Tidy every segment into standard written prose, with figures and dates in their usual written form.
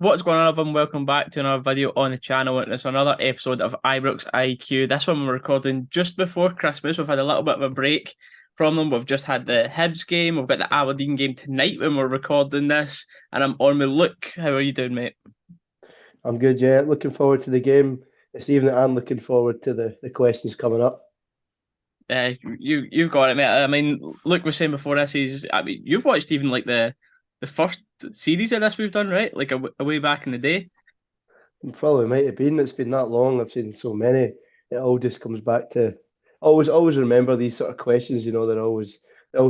What's going on, everyone? Welcome back to another video on the channel. And it's another episode of IbroxIQ. This one we're recording just before Christmas. We've had a little bit of a break from them. We've just had the Hibs game. We've got the Aberdeen game tonight when we're recording this. And I'm on with Luke. How are you doing, mate? I'm good, yeah. Looking forward to the game this evening. I'm looking forward to the questions coming up. You've got it, mate. I mean, Luke was saying before this, you've watched even like the first series of this we've done, right? Like a way back in the day. Probably might have been. It's been that long. I've seen so many. It all just comes back to always remember these sort of questions. They always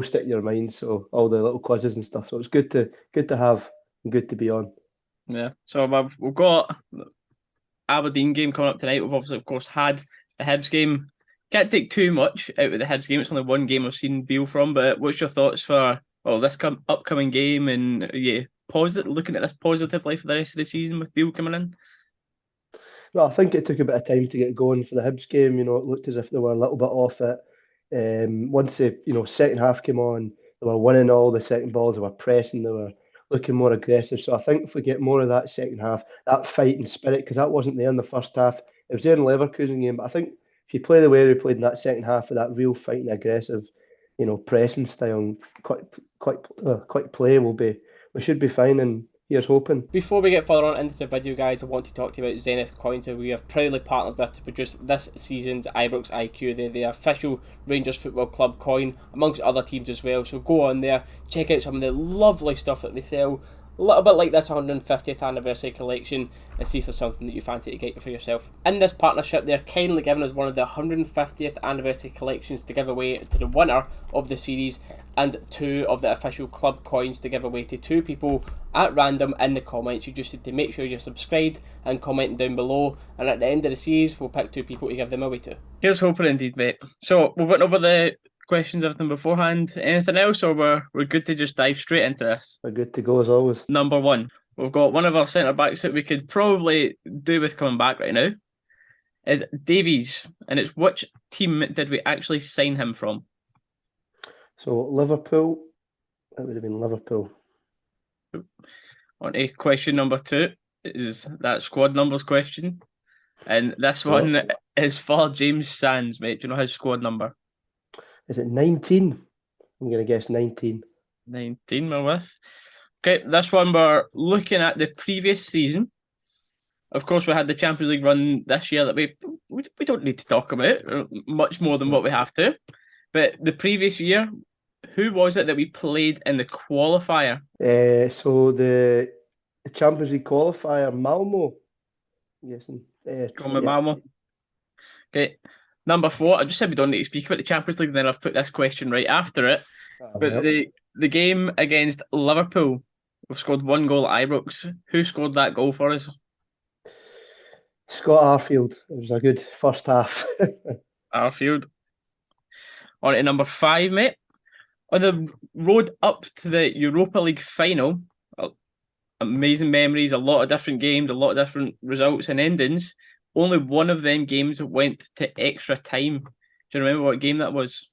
stick in your mind. So all the little quizzes and stuff. So it's good to have and good to be on. Yeah. So we've got Aberdeen game coming up tonight. We've obviously, of course, had the Hibs game. Can't take too much out of the Hibs game. It's only one game I've seen Beale from. But what's your thoughts for this upcoming game? And yeah, looking at this positively for the rest of the season with Beale coming in. Well, I think it took a bit of time to get going for the Hibs game. It looked as if they were a little bit off it. Once the second half came on, they were winning all the second balls. They were pressing. They were looking more aggressive. So I think if we get more of that second half, that fighting spirit, because that wasn't there in the first half. It was there in the Leverkusen game, but I think if you play the way we played in that second half with that real fighting, aggressive, pressing style, and quick play, we should be fine. And here's hoping. Before we get further on into the video, guys, I want to talk to you about Zenith Coins, who we have proudly partnered with to produce this season's IbroxIQ. They're the official Rangers Football Club coin, amongst other teams as well. So go on there, check out some of the lovely stuff that they sell. A little bit like this 150th anniversary collection, and see if there's something that you fancy to get for yourself. In this partnership, they're kindly giving us one of the 150th anniversary collections to give away to the winner of the series, and two of the official club coins to give away to two people at random in the comments. You just need to make sure you're subscribed and commenting down below, and at the end of the series, we'll pick two people to give them away to. Here's hoping indeed, mate. So we've went over the questions, everything beforehand. Anything else, or we're good to just dive straight into this? We're good to go as always. Number one, we've got one of our centre backs that we could probably do with coming back right now. Is Davies, and it's which team did we actually sign him from? So Liverpool, that would have been Liverpool. On to question number two, is that squad numbers question, and this one is for James Sands, mate. Do you know his squad number? Is it 19? I'm going to guess 19. 19, we're with. Okay, this one we're looking at the previous season. Of course, we had the Champions League run this year that we don't need to talk about much more than what we have to. But the previous year, who was it that we played in the qualifier? So the Champions League qualifier, Malmo. I'm guessing. Going with Malmo. Okay. Number four, I just said we don't need to speak about the Champions League, and then I've put this question right after it. But the game against Liverpool, we've scored one goal at Ibrox. Who scored that goal for us? Scott Arfield. It was a good first half. Arfield. On to number five, mate. On the road up to the Europa League final, amazing memories, a lot of different games, a lot of different results and endings. Only one of them games went to extra time. Do you remember what game that was?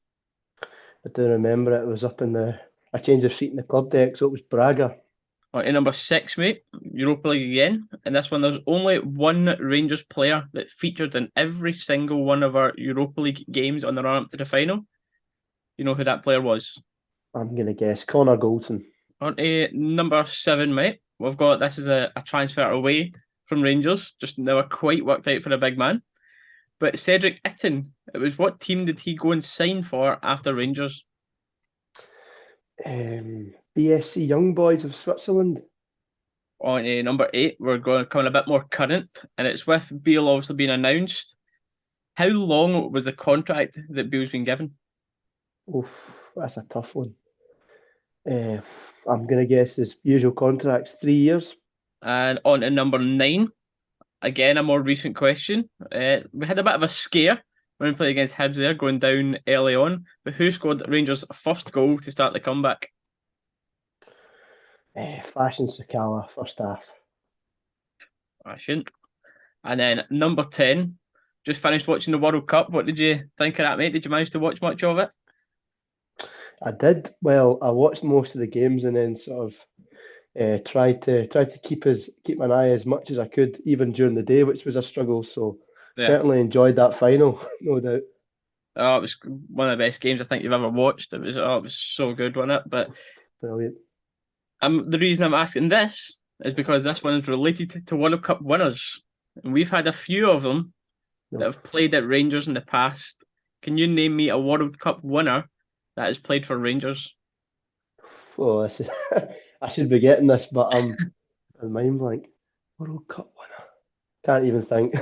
I do remember it. It was up in a change of seat in the club deck, so it was Braga. On to number six, mate. Europa League again. And this one, there's only one Rangers player that featured in every single one of our Europa League games on the run up to the final. You know who that player was? I'm going to guess Connor Goldson. On to number seven, mate. We've got, this is a transfer away from Rangers, just never quite worked out for a big man. But Cedric Itten, it was what team did he go and sign for after Rangers? BSC Young Boys of Switzerland. On to number eight, we're going coming a bit more current, and it's with Beale obviously being announced. How long was the contract that Beale's been given? Oof, that's a tough one. I'm going to guess his usual contract's 3 years. And on to number nine, again, a more recent question. We had a bit of a scare when we played against Hibs there, going down early on. But who scored Rangers' first goal to start the comeback? Fashion Sakala, first half. Fashion. And then number 10, just finished watching the World Cup. What did you think of that, mate? Did you manage to watch much of it? I did. Well, I watched most of the games and then sort of tried to keep an eye as much as I could, even during the day, which was a struggle. So Yeah. certainly enjoyed that final, no doubt. Oh, it was one of the best games I think you've ever watched. It was so good, wasn't it? But Brilliant. the reason I'm asking this is because this one is related to World Cup winners, and we've had a few of them that No. have played at Rangers in the past. Can you name me a World Cup winner that has played for Rangers? Oh, this is, I should be getting this, but I'm mind blank. World Cup winner. Can't even think.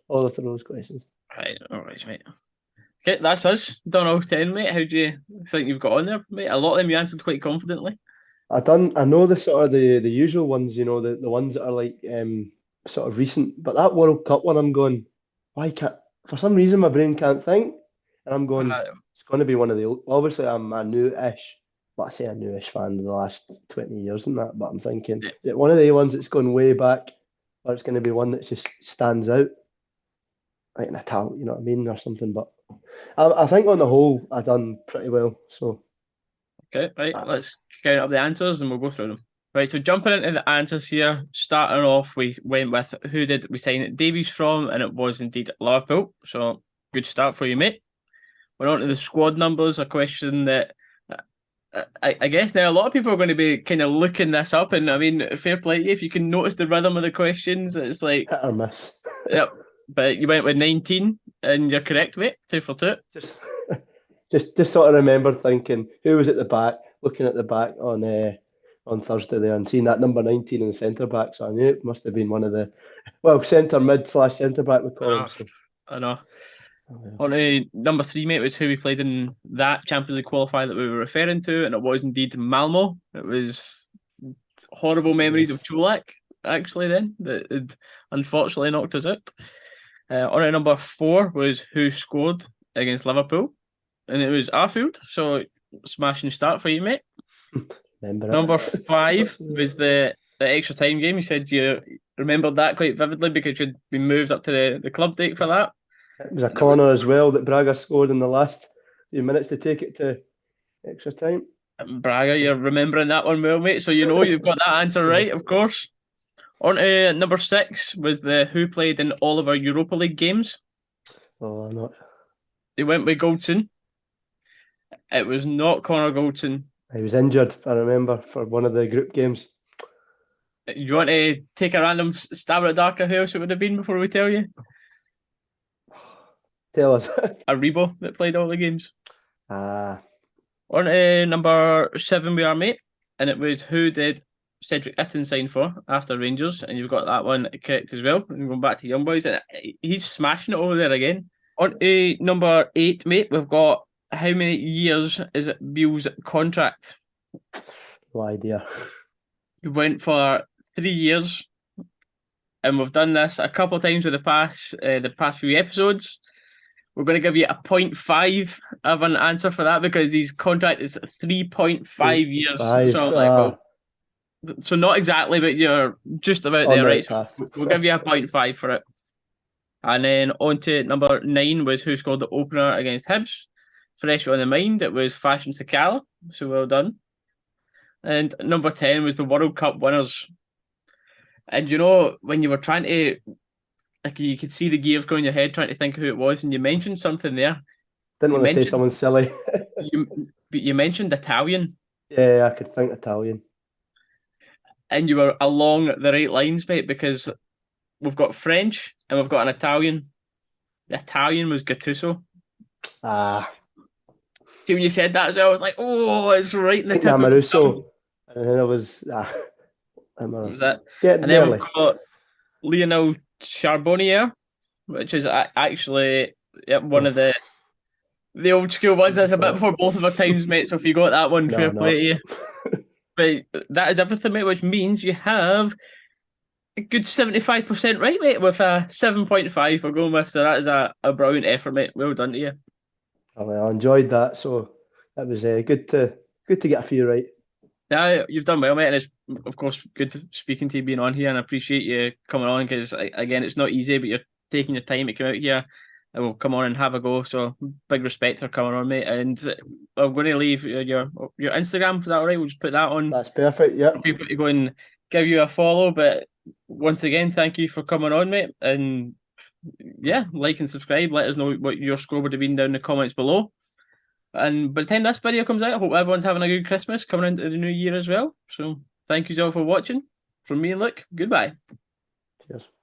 All of those questions. Right, all right, mate. Okay, that's us. Done all 10, mate. How do you think you've got on there, mate? A lot of them you answered quite confidently. I know the sort of the usual ones, the ones that are like sort of recent, but that World Cup one, I'm going, why can't, for some reason my brain can't think, and I'm going, Uh, it's going to be one of the old, obviously I'm a new-ish, but I say a new-ish fan of the last 20 years and that, but I'm thinking, yeah. is it one of the ones that's going way back, or it's going to be one that just stands out, like an Italian, you know what I mean, or something, but I think on the whole, I done pretty well, so. Okay, right. uh, Let's count up the answers and we'll go through them. Right, so jumping into the answers here, starting off, we went with who did we sign Davies from, and it was indeed Liverpool. So good start for you, mate. We're on to the squad numbers, a question that I guess now a lot of people are going to be kind of looking this up, and I mean, fair play to you if you can notice the rhythm of the questions. It's like, hit or miss. yep, but you went with 19, and you're correct, mate. 2 for 2. Just just sort of remember thinking who was at the back, looking at the back on Thursday there and seeing that number 19 in the centre back. So I knew it must have been one of the centre mid slash centre back we call him. Oh, So I know. oh, well. On to number 3, mate, was who we played in that Champions League qualifier that we were referring to, and it was indeed Malmo. It was horrible memories Yes. of Chulak, actually, then, that had unfortunately knocked us out. On to number 4 was who scored against Liverpool, and it was Arfield, so smashing start for you, mate. Remember Number it. 5 was the extra time game. You said you remembered that quite vividly because you'd been moved up to the club date for that. It was a And it was corner as well that Braga scored in the last few minutes to take it to extra time. Braga, you're remembering that one well, mate. So you know you've got that answer Yeah. right, of course. On to number 6 was the who played in all of our Europa League games. Oh, not. They went with Goldson. It was not Connor Goldson. He was injured, I remember, for one of the group games. You want to take a random stab at darker who else it would have been before we tell you? Tell us. Aribo that played all the games. Ah, On to number 7 we are, mate. And it was who did Cedric Itten sign for after Rangers, and you've got that one correct as well. And going back to Young Boys, and he's smashing it over there again. On to number 8, mate, we've got how many years is it Beale's contract? no idea. We went for 3 years, and we've done this a couple of times with the past few episodes. We're going to give you a 0.5 of an answer for that because his contract is 3.5 years. Five. So, well, so not exactly, but you're just about there, right? Path. We'll give you a 0.5 for it. And then on to number 9 was who scored the opener against Hibs. Fresh on the mind, it was Fashion Sakala, so well done. And number 10 was the World Cup winners. And you know, when you were trying to, like, you could see the gears going in your head trying to think who it was, and you mentioned something there. Didn't You want to say mentioned someone silly. you mentioned Italian, Yeah, I could think Italian. and you were along the right lines, mate, because we've got French and we've got an Italian. The Italian was Gattuso. Ah, See, when you said that as well, I was like, oh, it's right in the think tip of the Namaruso. And then I was was that? getting And then nearly. we've got Lionel Charbonnier, which is actually one of the old school ones. That's a bit before both of our times, mate. So if you got that one, fair play to you. But that is everything, mate, which means you have a good 75% right, mate, with a 7.5 we're going with. So that is a brilliant effort, mate. Well done to you. Oh, well, I enjoyed that, so that was good to get a few right. Yeah, you've done well, mate, and it's of course good speaking to you, being on here, and I appreciate you coming on because again, it's not easy, but you're taking your time to come out here will come on and have a go. So big respect for coming on, mate. And I'm going to leave your Instagram. Is that all right? We'll just put that on That's perfect. Yeah. for people to go and give you a follow. But once again, thank you for coming on, mate. And yeah, like and subscribe. Let us know what your score would have been down in the comments below. And by the time this video comes out, I hope everyone's having a good Christmas coming into the new year as well. So thank you all for watching. From me and Luke, goodbye. Cheers.